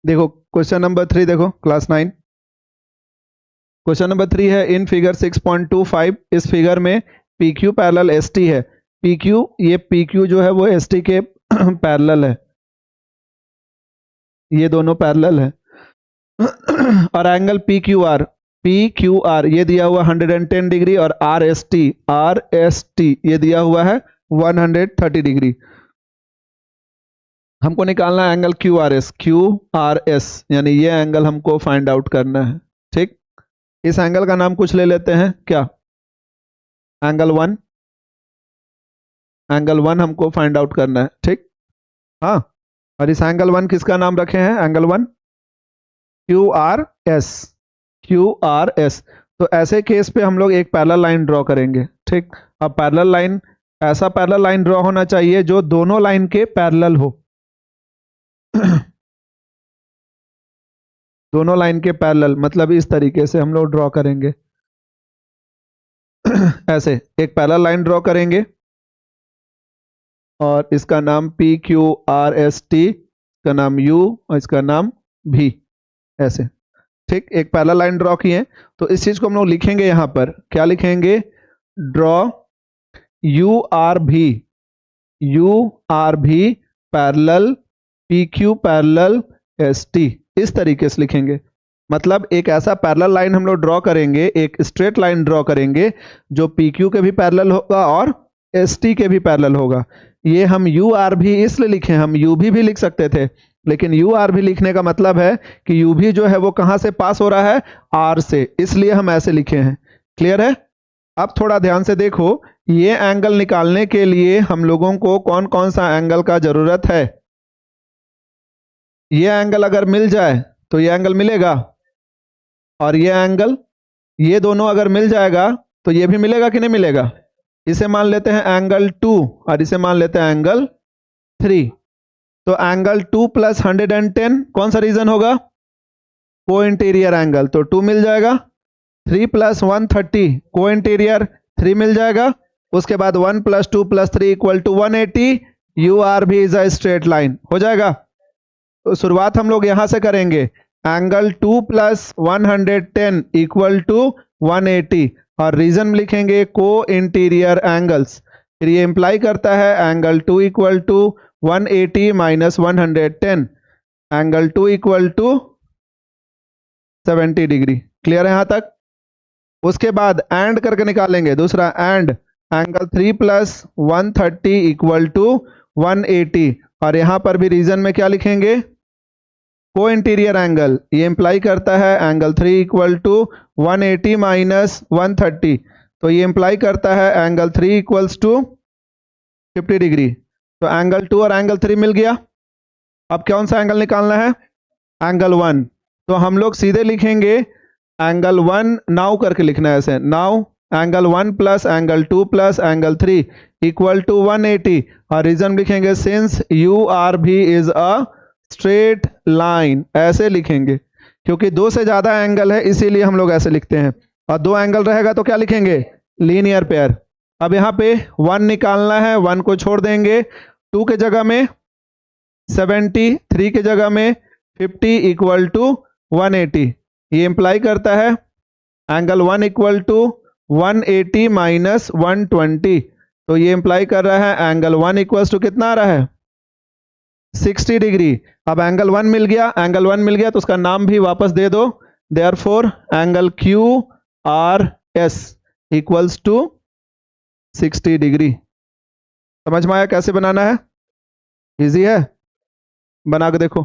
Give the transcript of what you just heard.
देखो question number 3, देखो class 9। Question number 3 है इन फिगर 6.25। इस फिगर में P Q parallel S T है। पी क्यू, ये पी क्यू जो है वो एस टी के पैरेलल है, ये दोनों पैरेलल है। और एंगल पी क्यू आर ये दिया हुआ 110 डिग्री, और आर एस टी ये दिया हुआ है 130 डिग्री। हमको निकालना है एंगल क्यू आर एस, यानी ये एंगल हमको फाइंड आउट करना है। ठीक, इस एंगल का नाम कुछ ले लेते हैं, क्या? एंगल 1। एंगल 1 हमको फाइंड आउट करना है, ठीक। हाँ, और इस एंगल 1 किसका नाम रखे हैं? Angle 1 Q R S. Q R S. तो ऐसे केस पे हम लोग एक पैरेलल लाइन ड्रॉ करेंगे, ठीक। अब पैरेलल लाइन, ऐसा पैरेलल लाइन ड्रॉ होना चाहिए जो दोनों लाइन के पैरेलल हो। दोनों लाइन के पैरेलल मतलब इस तरीके से हम लोग ड्रॉ करेंगे। ऐसे एक पैरेलल लाइन ड्रॉ करेंगे और इसका नाम P Q R S T, इसका नाम यू और इसका नाम भी, ऐसे। ठीक, एक पैरेलल लाइन ड्रॉ किए, तो इस चीज को हम लोग लिखेंगे यहां पर, क्या लिखेंगे? ड्रॉ यू आर भी parallel P Q parallel S T, इस तरीके से लिखेंगे। मतलब एक ऐसा पैरेलल लाइन हम लोग ड्रॉ करेंगे, एक स्ट्रेट लाइन ड्रॉ करेंगे जो पी क्यू के भी पैरेलल होगा और एस टी के भी पैरेलल होगा। ये हम यू आर भी इसलिए लिखे, हम यू भी लिख सकते थे, लेकिन यू आर भी लिखने का मतलब है कि यू भी जो है वो कहां से पास हो रहा है? आर से, इसलिए हम ऐसे लिखे हैं। क्लियर है? अब थोड़ा ध्यान से देखो, ये एंगल निकालने के लिए हम लोगों को कौन कौन सा एंगल का जरूरत है? ये एंगल अगर मिल जाए तो ये एंगल मिलेगा, और ये एंगल, ये दोनों अगर मिल जाएगा तो ये भी मिलेगा कि नहीं मिलेगा? इसे मान लेते हैं एंगल 2 और इसे मान लेते हैं एंगल 3। तो एंगल 2 प्लस 110 कौन सा रीजन होगा? को इंटीरियर एंगल, तो 2 मिल जाएगा। 3 प्लस 130 को इंटीरियर, 3 मिल जाएगा। उसके बाद 1 plus 2 plus 3 equal to 180। U R B is a straight line, हो जाएगा। तो शुरुआत हम लोग यहां से करेंगे, एंगल 2 प्लस 110 इक्वल टू 180, और रीजन लिखेंगे को इंटीरियर एंगल्स। फिर ये इंप्लाई करता है angle 2 equal to 180 minus 110, angle 2 equal to 70 degree. Clear है यहां तक? उसके बाद एंड करके निकालेंगे दूसरा end, angle 3 plus 130 equal to 180, और यहां पर भी रीजन में क्या लिखेंगे? को इंटीरियर एंगल। ये इंप्लाई करता है एंगल 3 इक्वल टू 180 माइनस 130, तो ये इंप्लाई करता है एंगल 3 इक्वल्स टू 50 डिग्री। तो एंगल 2 और एंगल 3 मिल गया। अब कौन सा एंगल निकालना है? एंगल 1। तो हम लोग सीधे लिखेंगे एंगल 1 नाउ करके लिखना है ऐसे, now angle 1 plus angle 2 plus angle 3 equal to 180, और रीजन लिखेंगे since U R B is a straight line, ऐसे लिखेंगे। क्योंकि दो से ज्यादा एंगल है इसीलिए हम लोग ऐसे लिखते हैं, और दो एंगल रहेगा तो क्या लिखेंगे? Linear pair. अब यहाँ पे 1 निकालना है, 1 को छोड़ देंगे, 2 के जगह में 70, 3 के जगह में 50 इक्वल टू 180। ये इंप्लाई करता है एंगल 1 इक्वल टू 180 माइनस 120, तो ये इंप्लाई कर रहा है एंगल 1 इक्वल टू कितना आ रहा है? 60 डिग्री। अब एंगल 1 मिल गया, एंगल 1 मिल गया तो उसका नाम भी वापस दे दो, therefore angle Q R S equals to 60 degree. समझ में आया कैसे बनाना है? इजी है, बना के देखो।